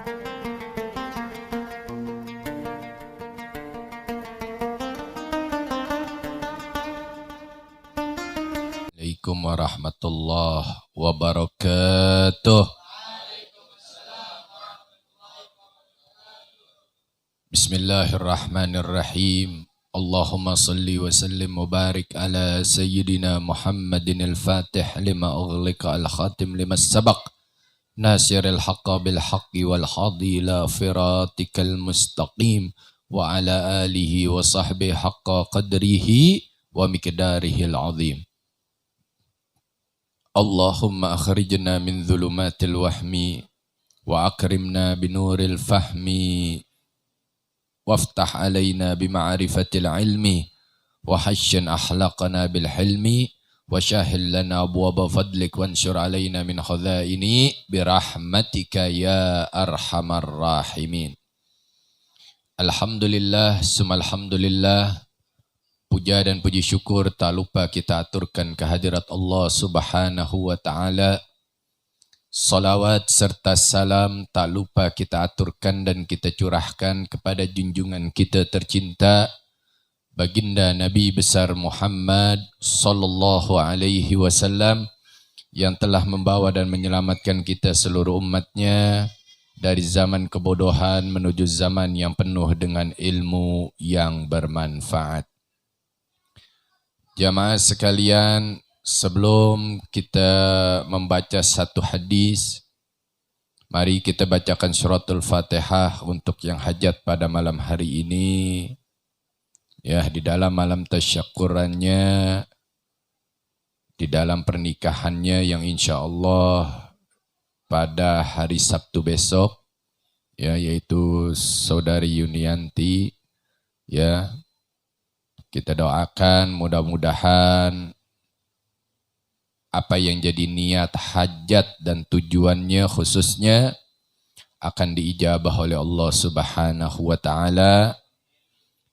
Assalamualaikum warahmatullahi wabarakatuh. Bismillahirrahmanirrahim. Allahumma salli wa sallim wa barik ala sayyidina Muhammadin al-fatih lima ughliqa al-khatim lima sabaq nasiril haqqa bil haqqi wal hadi ila firatikal mustaqim wa ala alihi wa sahbihi haqqa qadrihi wa miqdarihil azim. Allahumma akhrijna min dhulumatil wahmi wa akrimna binuril fahmi waftah alaina bima'rifatil ilmi wa hasyan akhlaqana bil hilmi wa syahil lana abwaba fadlik wansur alaina min khazaini birahmatika ya arhamar rahimin. Alhamdulillah, sumalhamdulillah. Puja dan puji syukur tak lupa kita aturkan kehadirat Allah Subhanahu wa ta'ala. Salawat serta salam tak lupa kita aturkan dan kita curahkan kepada junjungan kita tercinta, baginda Nabi besar Muhammad sallallahu alaihi wasallam, yang telah membawa dan menyelamatkan kita seluruh umatnya dari zaman kebodohan menuju zaman yang penuh dengan ilmu yang bermanfaat. Jamaah sekalian, sebelum kita membaca satu hadis, mari kita bacakan suratul Fatihah untuk yang hajat pada malam hari ini. Ya, di dalam malam tasyakurannya, di dalam pernikahannya yang insya Allah pada hari Sabtu besok, ya, yaitu saudari Yunianti, ya. Kita doakan mudah-mudahan apa yang jadi niat hajat dan tujuannya khususnya akan diijabah oleh Allah Subhanahu wa ta'ala.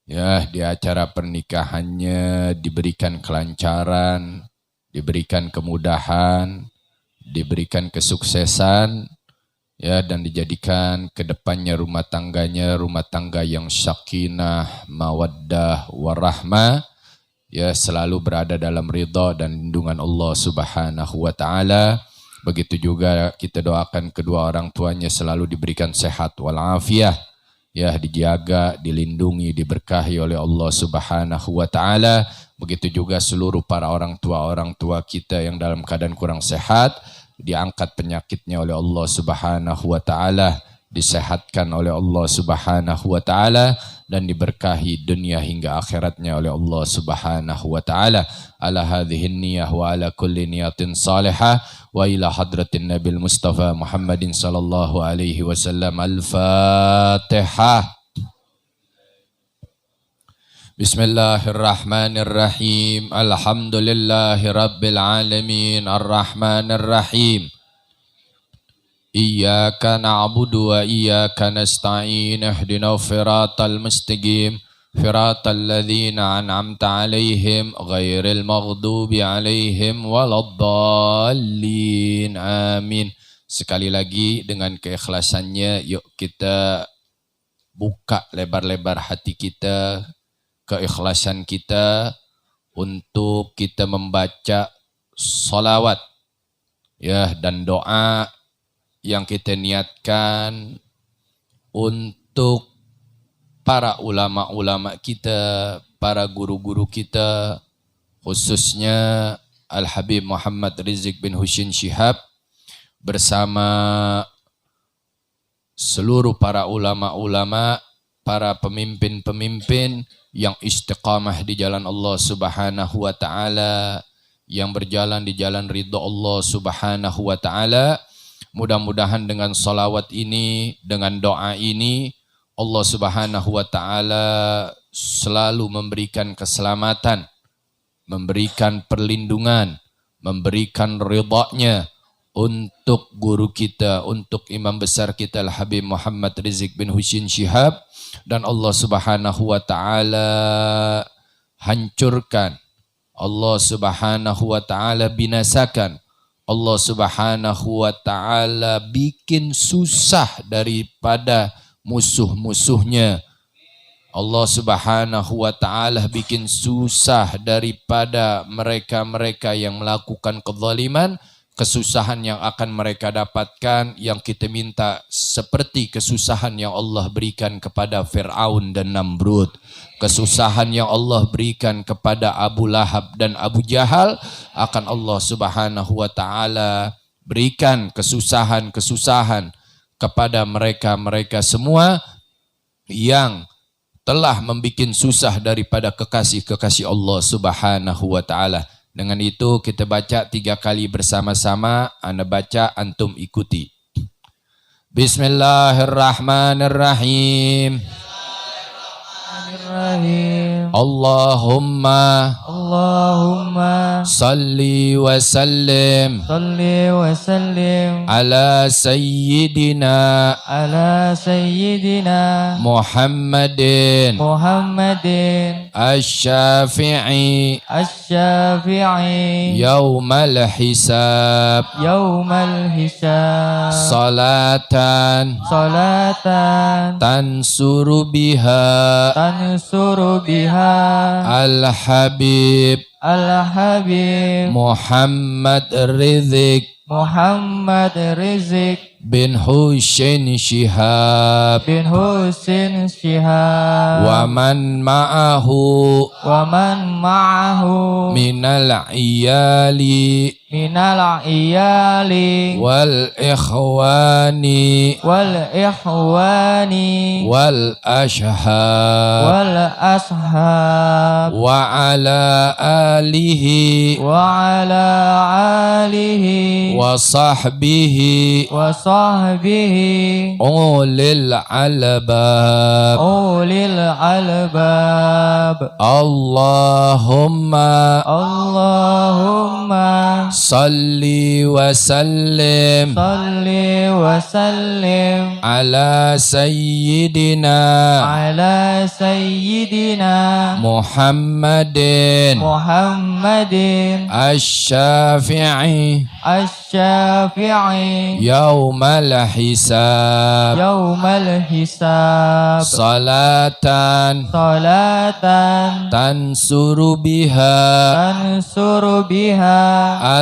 Ya, di acara pernikahannya diberikan kelancaran, diberikan kemudahan, diberikan kesuksesan, ya, dan dijadikan ke depannya rumah tangga yang sakinah, mawaddah, warahmah, ya, selalu berada dalam ridha dan lindungan Allah Subhanahu wa ta'ala. Begitu juga kita doakan kedua orang tuanya selalu diberikan sehat walafiat, ya, dijaga, dilindungi, diberkahi oleh Allah Subhanahu wa ta'ala. Begitu juga seluruh para orang tua kita yang dalam keadaan kurang sehat, diangkat penyakitnya oleh Allah Subhanahu wa ta'ala, disehatkan oleh Allah Subhanahu wa ta'ala, dan diberkahi dunia hingga akhiratnya oleh Allah Subhanahu wa ta'ala. Ala hadhihi niyah wa ala kulli niyatin salihah wa ila hadratin Nabil Mustafa Muhammadin sallallahu alaihi wasallam. Al-Fatihah. Bismillahirrahmanirrahim. Alhamdulillahi rabbil alamin. Ar-Rahmanirrahim. Iyyaka na'budu wa iyyaka nasta'in. Ihdinash shiratal mustaqim. Shiratal ladzina an'amta 'alaihim ghairil maghdubi 'alaihim waladdallin. Amin. Sekali lagi dengan keikhlasannya, yuk kita buka lebar-lebar hati kita, keikhlasan kita untuk kita membaca salawat, ya, dan doa yang kita niatkan untuk para ulama-ulama kita, para guru-guru kita, khususnya Al-Habib Muhammad Rizik bin Husin Shihab bersama seluruh para ulama-ulama, para pemimpin-pemimpin yang istiqamah di jalan Allah Subhanahu wa ta'ala, yang berjalan di jalan ridha Allah Subhanahu wa ta'ala. Mudah-mudahan dengan salawat ini, dengan doa ini, Allah Subhanahu wa ta'ala selalu memberikan keselamatan, memberikan perlindungan, memberikan ridha-Nya untuk guru kita, untuk imam besar kita Al-Habib Muhammad Rizik bin Husin Shihab, dan Allah Subhanahu wa ta'ala hancurkan, Allah Subhanahu wa ta'ala binasakan Allah Subhanahu wa ta'ala bikin susah daripada musuh-musuhnya. Allah Subhanahu wa ta'ala bikin susah daripada mereka-mereka yang melakukan kezaliman. Kesusahan yang akan mereka dapatkan yang kita minta seperti kesusahan yang Allah berikan kepada Fir'aun dan Namrud. Kesusahan yang Allah berikan kepada Abu Lahab dan Abu Jahal akan Allah Subhanahu wa ta'ala berikan kesusahan-kesusahan kepada mereka-mereka semua yang telah membuat susah daripada kekasih-kekasih Allah Subhanahu wa ta'ala. Dengan itu kita baca 3 kali bersama-sama. Anda baca, antum ikuti. Bismillahirrahmanirrahim. Allahumma salli wa sallim ala sayyidina Muhammadin asy-syafi'i yaumal hisab salatan tansuru biha al-habib Muhammad Rizq bin Husain Shihab wa man ma'ahu minal iyali wal ikhwani wal ashab wa ala alihi wa sahbihi ulil albab Allahumma salli wa sallim ala sayyidina Muhammadin asy-syafi'i yaumal hisab salatan tansuru biha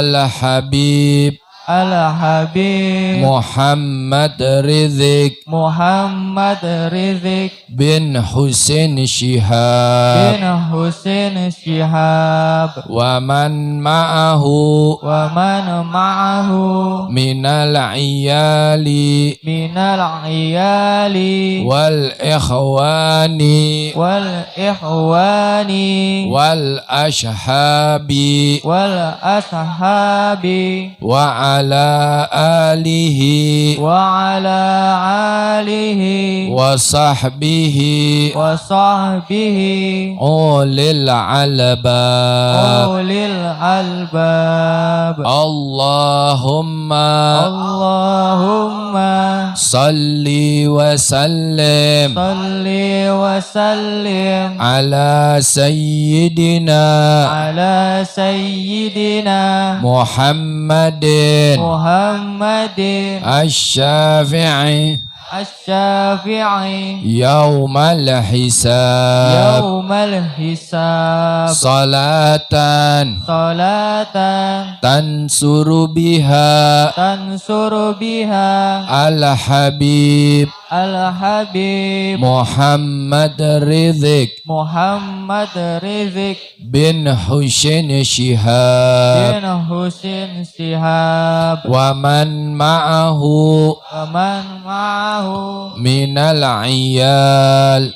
al-habib Muhammad Rizq bin Husain Shihab wa man ma'ahu minal iyali wal ikhwani wal ashabi wa ala alihi wa sahbihi ulil albab Allahumma salli wa sallim ala sayyidina Muhammadin asy-syafi'i yaumal hisab salatan tansuru biha al-habib Muhammad Rizq bin Husain Shihab wa man ma'ahu minal iyal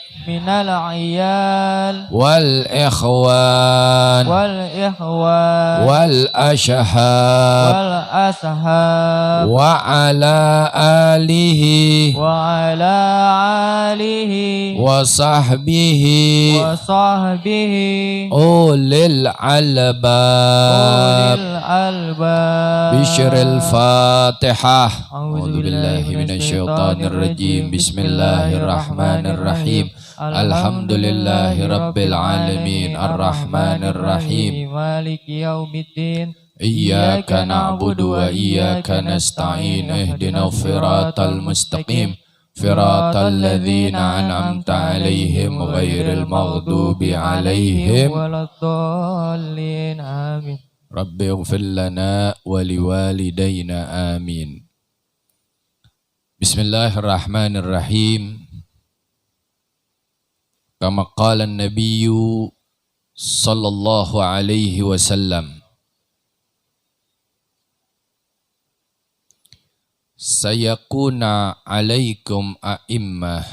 wal ikhwan wal ashab wa ala alihi wa sahbihi ulil albab Bishril Fatihah. A'udzu billahi minasyaitonir rajim. Bismillahirrahmanirrahim. Alhamdulillahi rabbil alamin arrahmanir rahim maliki yaumiddin إياك نعبد وإياك نستعين اهدنا الصراط المستقيم صراط الذين أنعمت عليهم غير المغضوب عليهم ولا الضالين آمين رب اغفر لنا ولوالدينا آمين بسم الله الرحمن الرحيم كما قال النبي صلى الله عليه وسلم sayakuna alaikum a'immah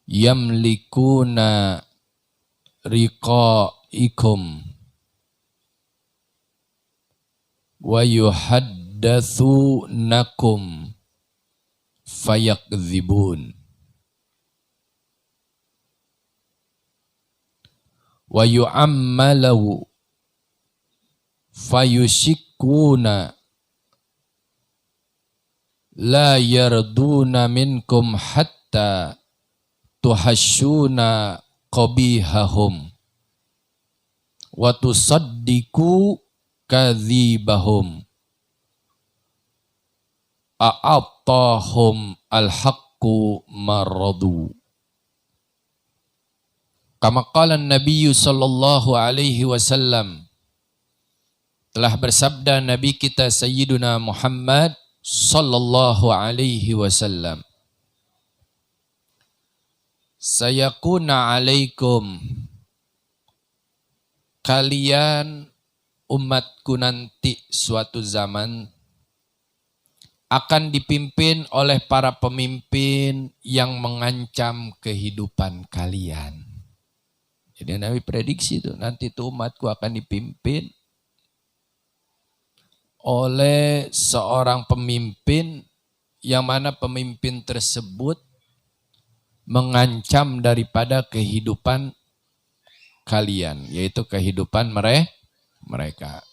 yamlikuna riqaikum wa yuhaddathunakum fayakdzibun wa yu'ammalu fayushikuna la yarduna minkum hatta tuhashuna qabihahum wa tusaddiku kadhibahum a'attahum al-haqqu maradu kama qala an-nabiy sallallahu alaihi wasallam telah bersabda Nabi kita Sayyiduna Muhammad sallallahu alaihi wasallam sayakuna alaikum kalian umatku nanti suatu zaman akan dipimpin oleh para pemimpin yang mengancam kehidupan kalian. Jadi Nabi prediksi itu nanti itu umatku akan dipimpin oleh seorang pemimpin yang mana pemimpin tersebut mengancam daripada kehidupan kalian, yaitu kehidupan mereka.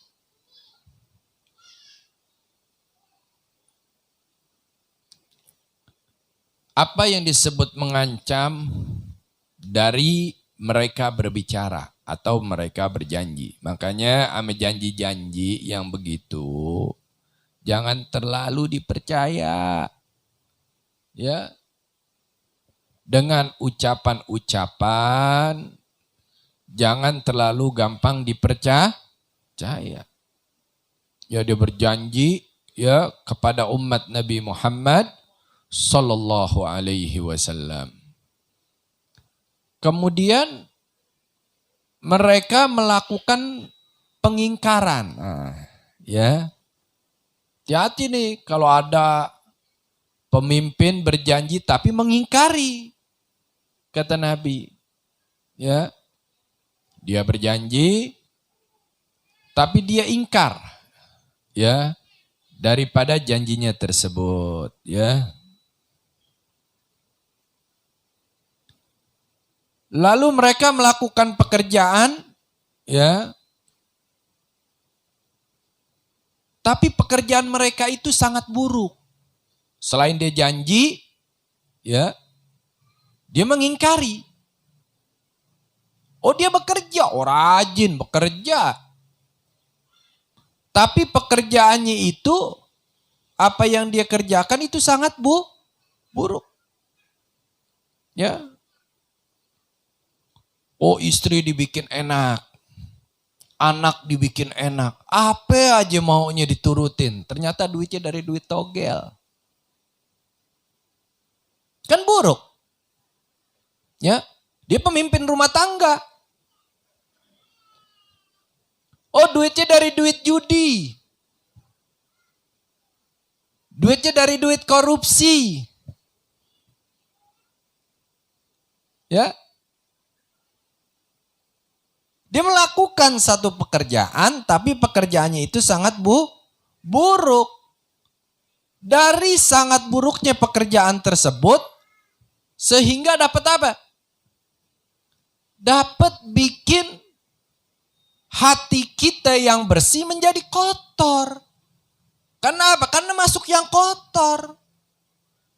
Apa yang disebut mengancam? Dari mereka berbicara atau mereka berjanji. Makanya ame janji-janji yang begitu jangan terlalu dipercaya. Ya. Dengan ucapan-ucapan jangan terlalu gampang dipercaya. Ya dia berjanji ya kepada umat Nabi Muhammad sallallahu alaihi wasallam. Kemudian mereka melakukan pengingkaran. Nah, ya. Hati-hati nih kalau ada pemimpin berjanji tapi mengingkari. Kata Nabi. Ya. Dia berjanji tapi dia ingkar. Ya. Daripada janjinya tersebut, ya. Lalu mereka melakukan pekerjaan, ya. Tapi pekerjaan mereka itu sangat buruk. Selain dia janji, ya, dia mengingkari. Oh dia bekerja, rajin bekerja. Tapi pekerjaannya itu, apa yang dia kerjakan itu sangat buruk. Ya. Oh istri dibikin enak, anak dibikin enak, apa aja maunya diturutin. Ternyata duitnya dari duit togel. Kan buruk. Ya, dia pemimpin rumah tangga. Oh duitnya dari duit judi. Duitnya dari duit korupsi. Ya. Dia melakukan satu pekerjaan, tapi pekerjaannya itu sangat buruk. Dari sangat buruknya pekerjaan tersebut, sehingga dapat apa? Dapat bikin hati kita yang bersih menjadi kotor. Karena apa? Karena masuk yang kotor.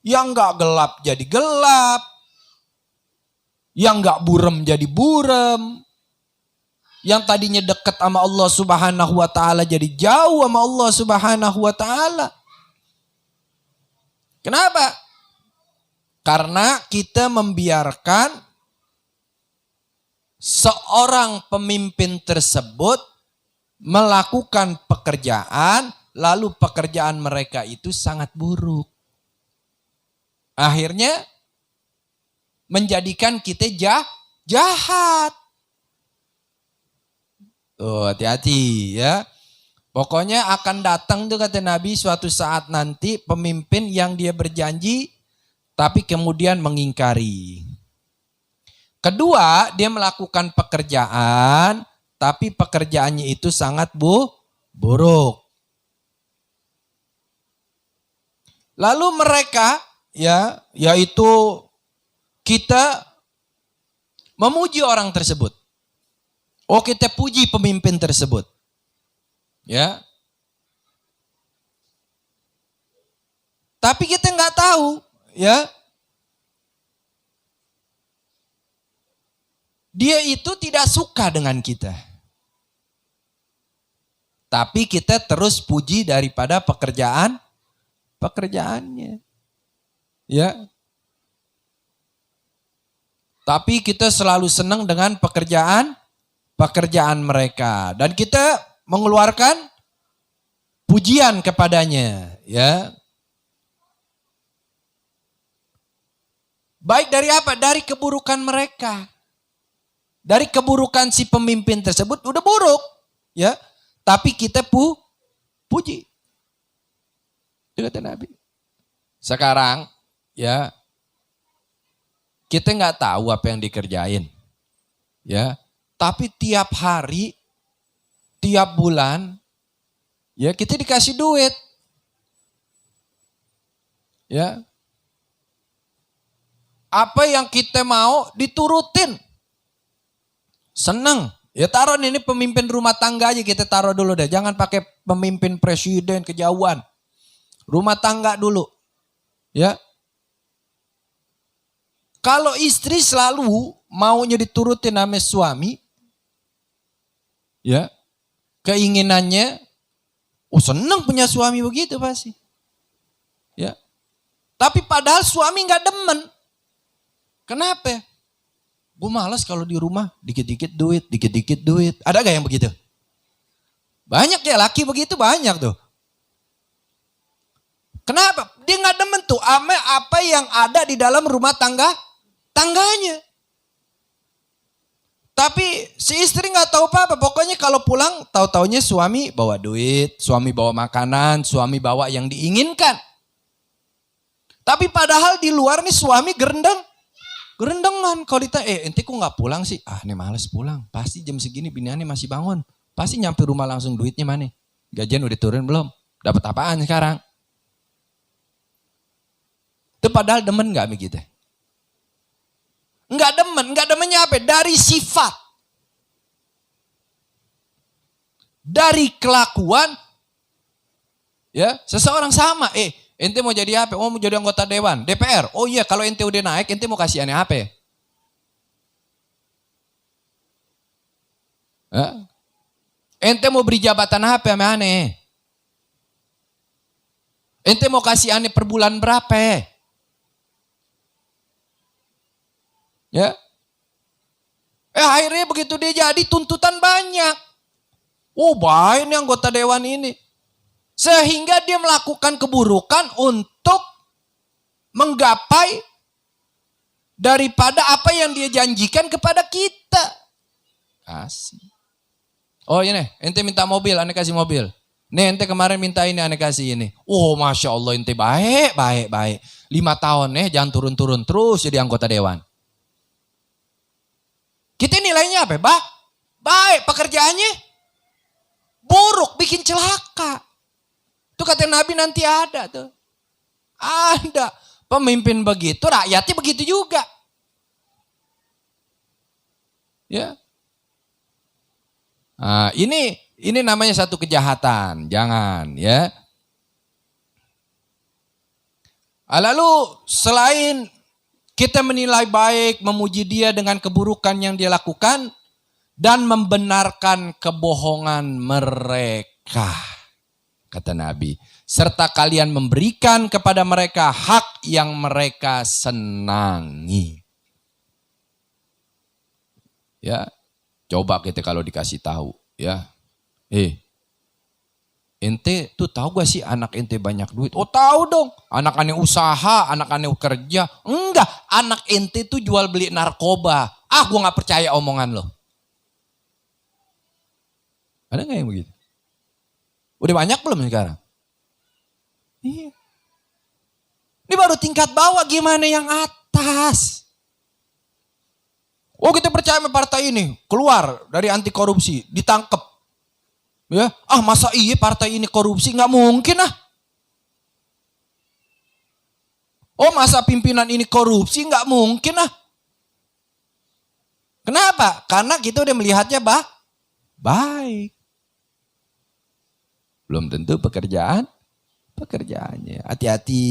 Yang gak gelap jadi gelap. Yang gak burem jadi burem. Yang tadinya dekat sama Allah Subhanahu wa taala jadi jauh sama Allah Subhanahu wa taala. Kenapa? Karena kita membiarkan seorang pemimpin tersebut melakukan pekerjaan, lalu pekerjaan mereka itu sangat buruk. Akhirnya menjadikan kita jahat. Oh, hati-hati ya. Pokoknya akan datang tuh kata Nabi suatu saat nanti pemimpin yang dia berjanji tapi kemudian mengingkari. Kedua, dia melakukan pekerjaan tapi pekerjaannya itu sangat buruk. Lalu mereka ya, yaitu kita memuji orang tersebut. Oh, kita puji pemimpin tersebut. Ya. Tapi kita nggak tahu, ya. Dia itu tidak suka dengan kita. Tapi kita terus puji daripada pekerjaannya. Ya. Tapi kita selalu senang dengan pekerjaan mereka, dan kita mengeluarkan pujian kepadanya, ya. Baik dari apa? Dari keburukan mereka. Dari keburukan si pemimpin tersebut udah buruk, ya. Tapi kita puji. Itu kata Nabi. Sekarang, ya, kita nggak tahu apa yang dikerjain, ya. Tapi tiap hari, tiap bulan, ya kita dikasih duit. Ya. Apa yang kita mau diturutin. Senang. Ya taruh ini pemimpin rumah tangga aja kita taruh dulu deh. Jangan pakai pemimpin presiden kejauhan. Rumah tangga dulu. Ya. Kalau istri selalu maunya diturutin sama suami, ya, keinginannya, oh seneng punya suami begitu pasti. Ya. Tapi padahal suami nggak demen. Kenapa? Gue malas kalau di rumah dikit-dikit duit. Ada gak yang begitu? Banyak ya, laki begitu banyak tuh. Kenapa? Dia nggak demen tuh apa yang ada di dalam rumah tangganya. Tapi si istri nggak tahu apa-apa. Pokoknya kalau pulang tahu-taunya suami bawa duit, suami bawa makanan, suami bawa yang diinginkan. Tapi padahal di luar nih suami gerendengan. Kalau ditanya, ente kok nggak pulang sih? Ah, nih males pulang. Pasti jam segini biniannya masih bangun. Pasti nyampe rumah langsung duitnya mana? Gajian udah turun belum? Dapat apaan sekarang? Itu padahal demen nggak begitu? Enggak demennya apa? Dari sifat. Dari kelakuan. Ya, seseorang sama. Ente mau jadi apa? Oh, mau jadi anggota dewan, DPR. Oh iya, kalau ente udah naik, ente mau kasih aneh apa? Ente mau beri jabatan apa sama aneh? Ente mau kasih aneh per bulan berapa? Ya. Akhirnya begitu dia jadi tuntutan banyak. Oh, baik nih anggota dewan ini. Sehingga dia melakukan keburukan untuk menggapai daripada apa yang dia janjikan kepada kita. Kasih. Oh ini, ente minta mobil, ane kasih mobil. Nih ente kemarin minta ini, ane kasih ini. Oh Masya Allah ente baik. 5 tahun jangan turun-turun terus jadi anggota dewan. Kita nilainya apa? Baik, pekerjaannya buruk, bikin celaka. Itu kata Nabi nanti ada tuh. Ada. Pemimpin begitu, rakyatnya begitu juga. Ya. Nah, ini namanya satu kejahatan. Jangan ya. Lalu selain kita menilai baik, memuji dia dengan keburukan yang dia lakukan, dan membenarkan kebohongan mereka. Kata Nabi, serta kalian memberikan kepada mereka hak yang mereka senangi. Ya, coba kita kalau dikasih tahu, ya. Ente tuh tahu gak sih anak ente banyak duit? Oh tahu dong, anak ane usaha, anak ane kerja. Enggak, anak ente tuh jual beli narkoba. Ah, gua nggak percaya omongan lo. Ada nggak yang begitu? Udah banyak belum sekarang? Iya. Ini baru tingkat bawah, gimana yang atas? Oh kita percaya sama partai ini, keluar dari anti korupsi, ditangkap. Ya, masa iya partai ini korupsi? Nggak mungkin ah. Oh masa pimpinan ini korupsi? Nggak mungkin ah. Kenapa? Karena kita udah melihatnya baik. Belum tentu pekerjaannya. Hati-hati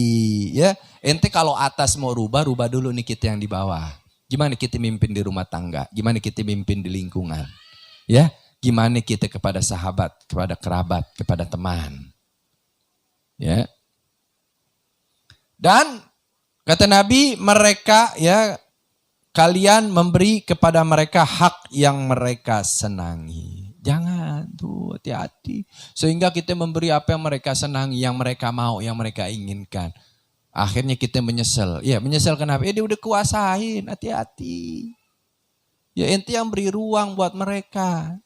ya. Ente kalau atas mau rubah dulu nih kita yang di bawah. Gimana kita mimpin di rumah tangga? Gimana kita mimpin di lingkungan? Ya, gimana kita kepada sahabat, kepada kerabat, kepada teman? Ya. Dan kata Nabi, mereka ya kalian memberi kepada mereka hak yang mereka senangi. Jangan tuh, hati-hati. Sehingga kita memberi apa yang mereka senangi, yang mereka mau, yang mereka inginkan. Akhirnya kita menyesal. Ya menyesal kenapa? Dia udah kuasain, hati-hati. Ya ente yang beri ruang buat mereka.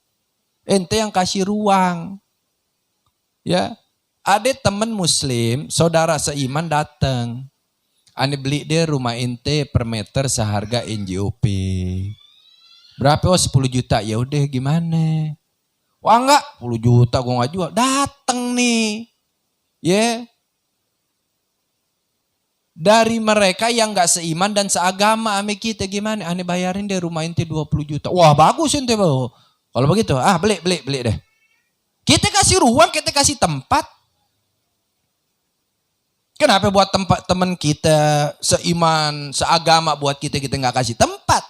Ente yang kasih ruang. Ya, ada teman muslim, saudara seiman datang. Ane beli dia rumah ente per meter seharga NJOP. Berapa? Oh 10 juta. Ya udah gimana? Wah enggak, 10 juta gue gak jual. Dateng nih. Ya. Dari mereka yang gak seiman dan seagama sama kita gimana? Ane bayarin deh rumah ente 20 juta. Wah bagus ente bro. Kalau begitu, beli deh. Kita kasih ruang, kita kasih tempat. Kenapa buat tempat teman kita seiman, seagama buat kita gak kasih tempat?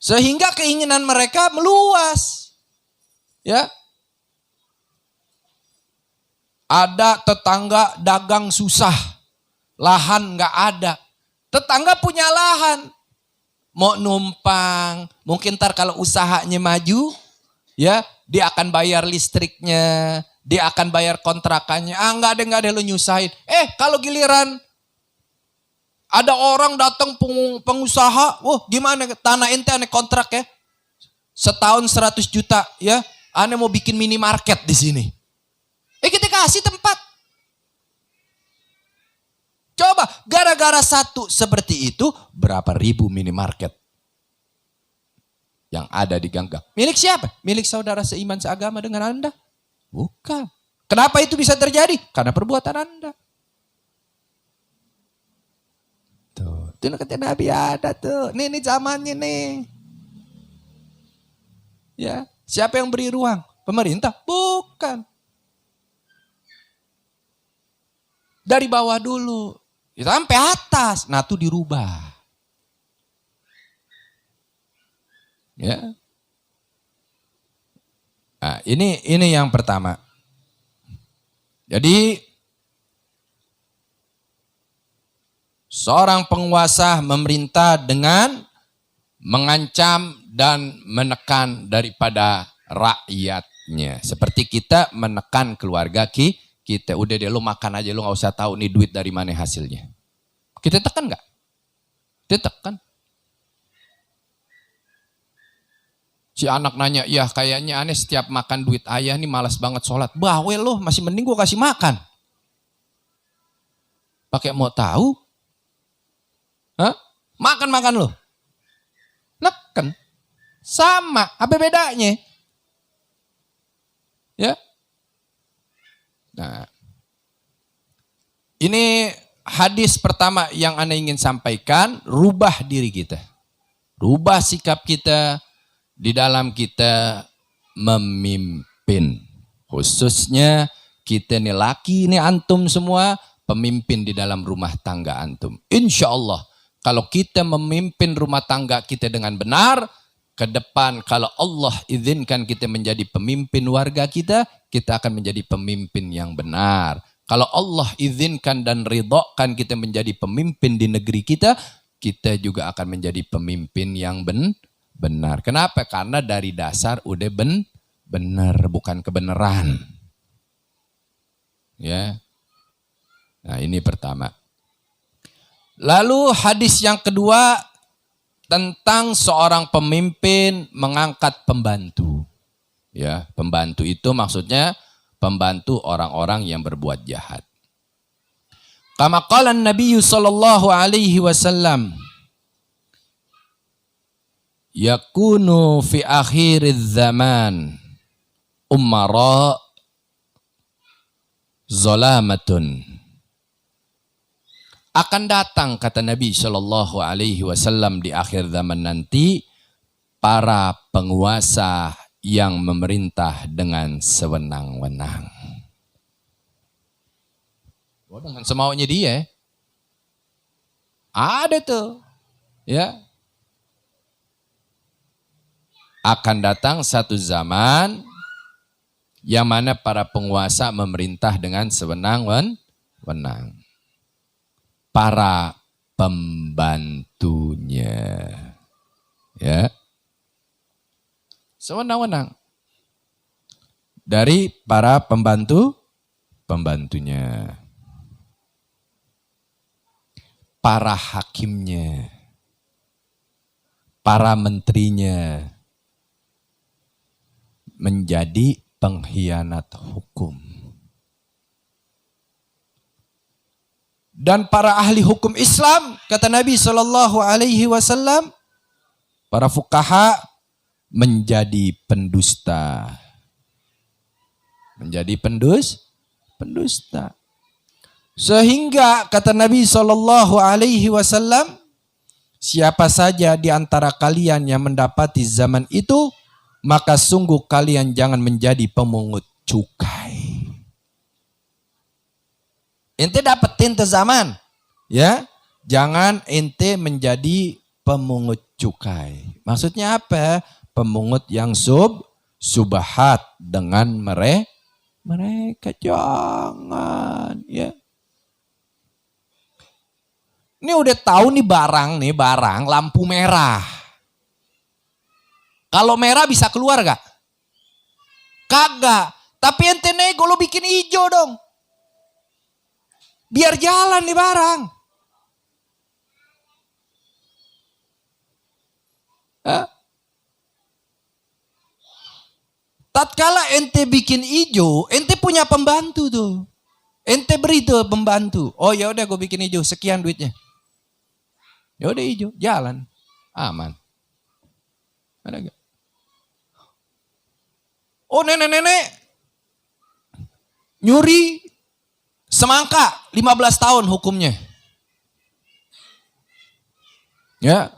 Sehingga keinginan mereka meluas. Ya. Ada tetangga dagang susah. Lahan gak ada. Tetangga punya lahan. Mau numpang. Mungkin ntar kalau usahanya maju. Ya, dia akan bayar listriknya. Dia akan bayar kontrakannya. Enggak ada lu nyusahin. Kalau giliran ada orang datang pengusaha, gimana tanah ente ane kontrak ya? Setahun 100 juta ya. Ane mau bikin minimarket di sini. Kita kasih tempat. Coba gara-gara satu seperti itu berapa ribu minimarket yang ada di Ganggang. Milik siapa? Milik saudara seiman seagama dengan Anda? Bukan. Kenapa itu bisa terjadi? Karena perbuatan Anda. Tuh, itu kata Nabi ada tuh. Ini zamannya nih. Ya, siapa yang beri ruang? Pemerintah? Bukan. Dari bawah dulu. Sampai atas. Nah, itu dirubah. Ya. Nah, ini yang pertama. Jadi seorang penguasa memerintah dengan mengancam dan menekan daripada rakyatnya. Seperti kita menekan keluarga kita. Udah deh lu makan aja, lu gak usah tahu nih duit dari mana hasilnya. Kita tekan gak? Kita tekan. Si anak nanya, ya kayaknya aneh setiap makan duit ayah nih malas banget sholat. Bawel loh, masih mending gue kasih makan. Pakai mau tahu? Hah? Makan loh. Neken. Sama, apa bedanya? Ya. Nah. Ini hadis pertama yang aneh ingin sampaikan, rubah diri kita. Rubah sikap kita di dalam kita memimpin. Khususnya kita nih laki, nih antum semua pemimpin di dalam rumah tangga antum. Insya Allah kalau kita memimpin rumah tangga kita dengan benar, ke depan kalau Allah izinkan kita menjadi pemimpin warga kita, kita akan menjadi pemimpin yang benar. Kalau Allah izinkan dan ridhokan kita menjadi pemimpin di negeri kita, kita juga akan menjadi pemimpin yang benar. Kenapa? Karena dari dasar udah benar, bukan kebenaran. Ya. Nah, ini pertama. Lalu hadis yang kedua tentang seorang pemimpin mengangkat pembantu. Ya, pembantu itu maksudnya pembantu orang-orang yang berbuat jahat. Kama qala Nabi sallallahu alaihi wasallam, yakunu fi akhiriz zaman umara zalamatun. Akan datang, kata Nabi Shallallahu Alaihi Wasallam, di akhir zaman nanti para penguasa yang memerintah dengan sewenang-wenang. Oh, dengan semaunya dia. Ada tuh, ya. Akan datang satu zaman yang mana para penguasa memerintah dengan sewenang-wenang. Para pembantunya, ya, sewenang-wenang dari para pembantunya, para hakimnya, para menterinya menjadi pengkhianat hukum. Dan para ahli hukum Islam, kata Nabi Shallallahu Alaihi Wasallam, para fuqaha menjadi pendusta, menjadi pendusta. Sehingga kata Nabi Shallallahu Alaihi Wasallam, siapa saja di antara kalian yang mendapati zaman itu, maka sungguh kalian jangan menjadi pemungut cukai. Ente dapetin tuh zaman, ya, jangan ente menjadi pemungut cukai. Maksudnya apa? Pemungut yang subhat dengan mereka jangan, ya. Ini udah tahu nih barang lampu merah. Kalau merah bisa keluar gak? Kagak. Tapi ente nego lo bikin hijau dong. Biar jalan nih barang. Tatkala ente bikin hijau, ente punya pembantu tuh. Ente beri tuh pembantu. Oh ya udah gue bikin hijau, sekian duitnya. Ya udah hijau, jalan. Aman. Ada gak? Oh nenek-nenek nyuri semangka 15 tahun hukumnya. Ya.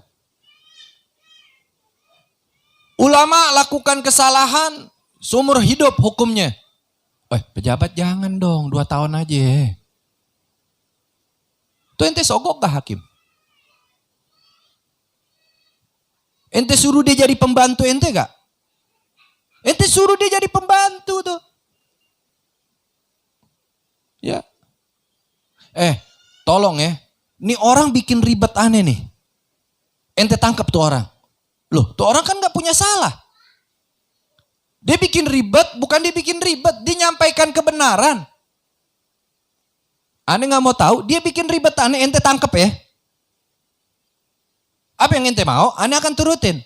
Ulama lakukan kesalahan seumur hidup hukumnya. Pejabat jangan dong, 2 tahun aja. Tuh ente sogok gak hakim? Ente suruh dia jadi pembantu ente gak? Ente suruh dia jadi pembantu tuh. Ya. Tolong ya. Nih orang bikin ribet aneh nih. Ente tangkap tuh orang. Loh, tuh orang kan gak punya salah. Dia bikin ribet, bukan dia bikin ribet. Dia nyampaikan kebenaran. Aneh gak mau tahu, dia bikin ribet aneh, ente tangkap ya. Apa yang ente mau, aneh akan turutin.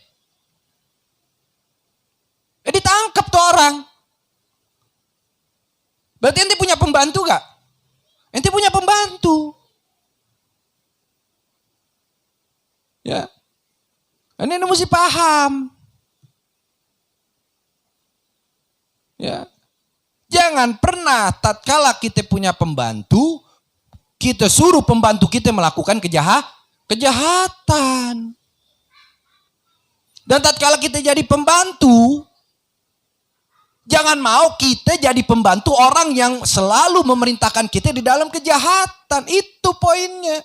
Ditangkap tuh orang. Berarti ente punya pembantu gak? Ente punya pembantu. Ya. Ini mesti paham. Ya. Jangan pernah tatkala kita punya pembantu, kita suruh pembantu kita melakukan kejahatan. Dan tatkala kita jadi pembantu, jangan mau kita jadi pembantu orang yang selalu memerintahkan kita di dalam kejahatan. Itu poinnya.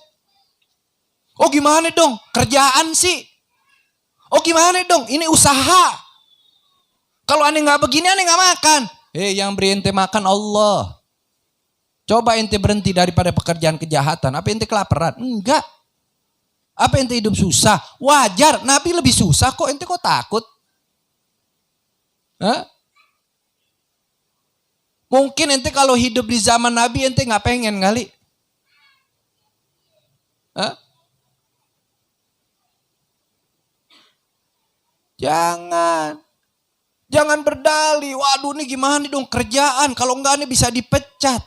Oh gimana dong? Kerjaan sih. Oh gimana dong, ini usaha. Kalau aneh nggak begini, aneh nggak makan. Yang beri ente makan Allah. Coba ente berhenti daripada pekerjaan kejahatan. Apa ente kelaparan? Enggak. Apa ente hidup susah? Wajar, Nabi lebih susah kok. Ente kok takut? Hah? Mungkin ente kalau hidup di zaman Nabi ente nggak pengen kali. Hah? Jangan berdalih. Waduh ini gimana dong kerjaan. Kalau enggak aneh bisa dipecat.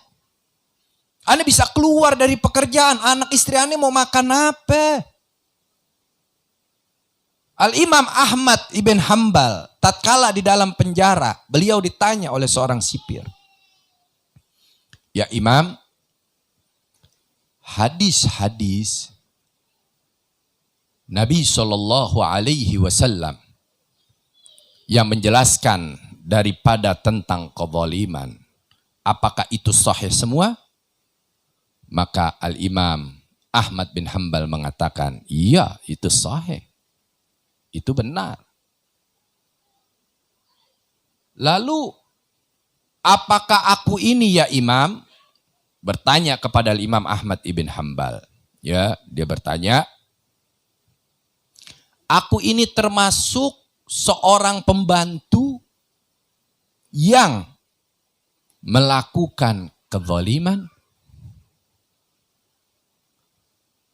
Aneh bisa keluar dari pekerjaan. Anak istri aneh mau makan apa? Al-Imam Ahmad ibn Hanbal. Tatkala di dalam penjara. Beliau ditanya oleh seorang sipir. Ya Imam. Hadis-hadis Nabi SAW yang menjelaskan daripada tentang kezaliman, apakah itu sahih semua? Maka Al-Imam Ahmad bin Hanbal mengatakan, iya itu sahih. Itu benar. Lalu, apakah aku ini ya Imam? Bertanya kepada Imam Ahmad ibn Hanbal. Ya, dia bertanya, aku ini termasuk seorang pembantu yang melakukan kezaliman?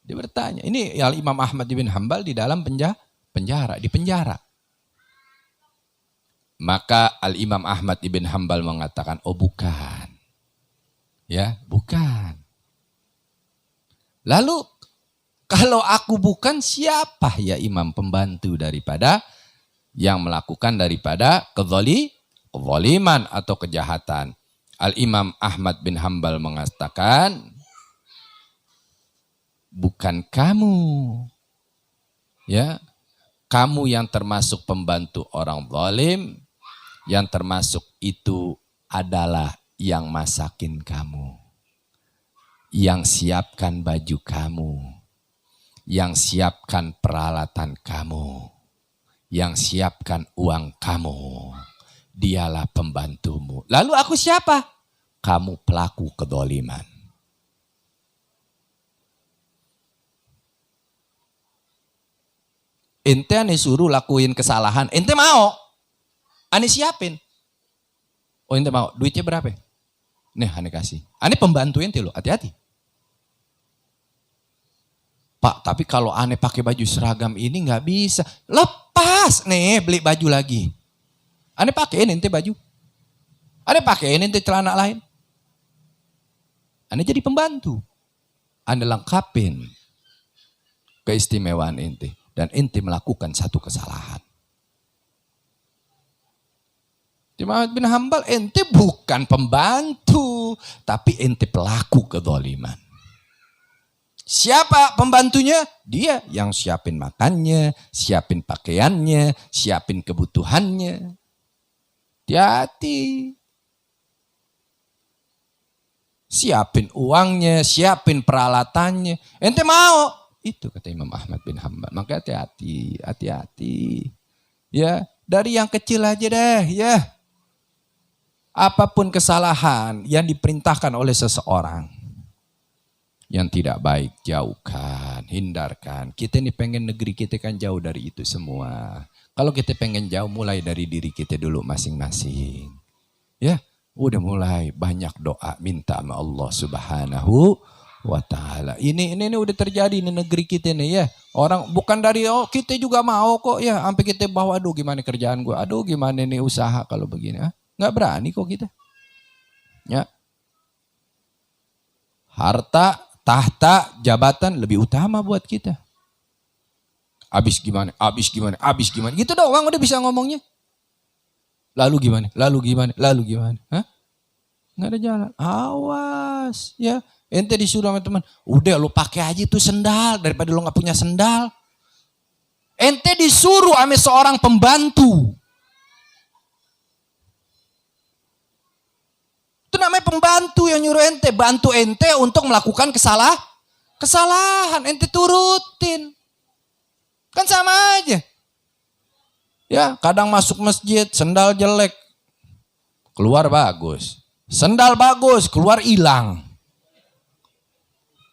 Dia bertanya. Ini Imam Ahmad bin Hanbal di dalam penjara, di penjara. Maka Al-Imam Ahmad ibn Hanbal mengatakan, oh bukan. Ya, bukan. Lalu, kalau aku bukan siapa ya imam pembantu daripada yang melakukan daripada kezaliman atau kejahatan? Al-Imam Ahmad bin Hanbal mengatakan, bukan kamu. Ya, kamu yang termasuk pembantu orang zalim, yang termasuk itu adalah yang masakin kamu, yang siapkan baju kamu, yang siapkan peralatan kamu, yang siapkan uang kamu. Dialah pembantumu. Lalu aku siapa? Kamu pelaku kezaliman. Ente ane suruh lakuin kesalahan, ente mau? Ane siapin. Oh ente mau, duitnya berapa? Nih ane kasih. Ane pembantu ente loh, hati-hati. Pak, tapi kalau ane pakai baju seragam ini nggak bisa. Lepas nih beli baju lagi. Ane pakein ente baju. Ane pakein ente celana lain. Ane jadi pembantu. Ane lengkapin keistimewaan ente. Dan ente melakukan satu kesalahan. Imam bin Hanbal, ente bukan pembantu, tapi ente pelaku kezaliman. Siapa pembantunya? Dia yang siapin makannya, siapin pakaiannya, siapin kebutuhannya. Hati-hati. Siapin uangnya, siapin peralatannya. Ente mau? Itu kata Imam Ahmad bin Hanbal. Maka hati-hati, hati-hati. Ya, dari yang kecil aja deh, ya. Apapun kesalahan yang diperintahkan oleh seseorang yang tidak baik, jauhkan, hindarkan. Kita ini pengen negeri kita kan jauh dari itu semua. Kalau kita pengen jauh, mulai dari diri kita dulu masing-masing. Ya, udah mulai banyak doa minta sama Allah Subhanahu wa ta'ala. Ini udah terjadi di negeri kita nih ya. Orang bukan dari kita juga mau kok ya. Sampai kita bawa aduh gimana kerjaan gue. Aduh gimana nih usaha kalau begini. Nggak berani kok kita. Ya. Harta, tahta, jabatan lebih utama buat kita. Abis gimana, abis gimana, abis gimana. Gitu doang udah bisa ngomongnya. Lalu gimana, lalu gimana, lalu gimana. Hah? Nggak ada jalan. Awas ya. Ente disuruh sama teman, udah lu pakai aja tuh sendal daripada lu nggak punya sendal. Ente disuruh sama seorang pembantu. Itu namanya pembantu yang nyuruh ente, bantu ente untuk melakukan kesalahan. Ente turutin. Kan sama aja. Ya, kadang masuk masjid, sendal jelek, keluar bagus. Sendal bagus, keluar hilang.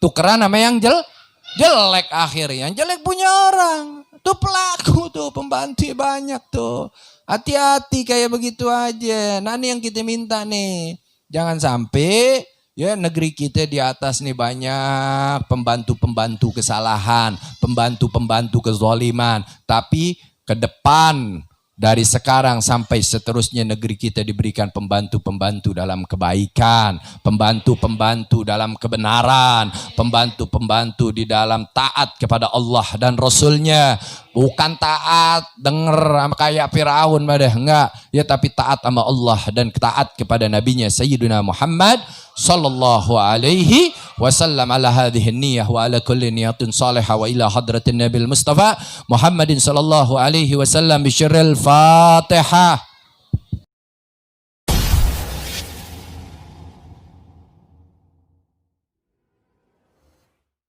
Tukeran sama yang jelek akhirnya. Yang jelek punya orang. Tuh pelaku tuh, pembantu banyak tuh. Hati-hati kayak begitu aja. Nah ini yang kita minta nih. Jangan sampai ya negeri kita di atas nih banyak pembantu-pembantu kesalahan, pembantu-pembantu kezaliman. Tapi ke depan dari sekarang sampai seterusnya negeri kita diberikan pembantu-pembantu dalam kebaikan, pembantu-pembantu dalam kebenaran, pembantu-pembantu di dalam taat kepada Allah dan Rasulnya. Bukan taat denger kayak Firaun enggak, ya tapi taat sama Allah dan taat kepada nabinya Sayyidina Muhammad sallallahu alaihi wasallam ala hadhihi niyyah wa ala kulli niyatin salihah wa ila hadratin nabil mustafa Muhammadin sallallahu alaihi wasallam bi syirril Fatihah.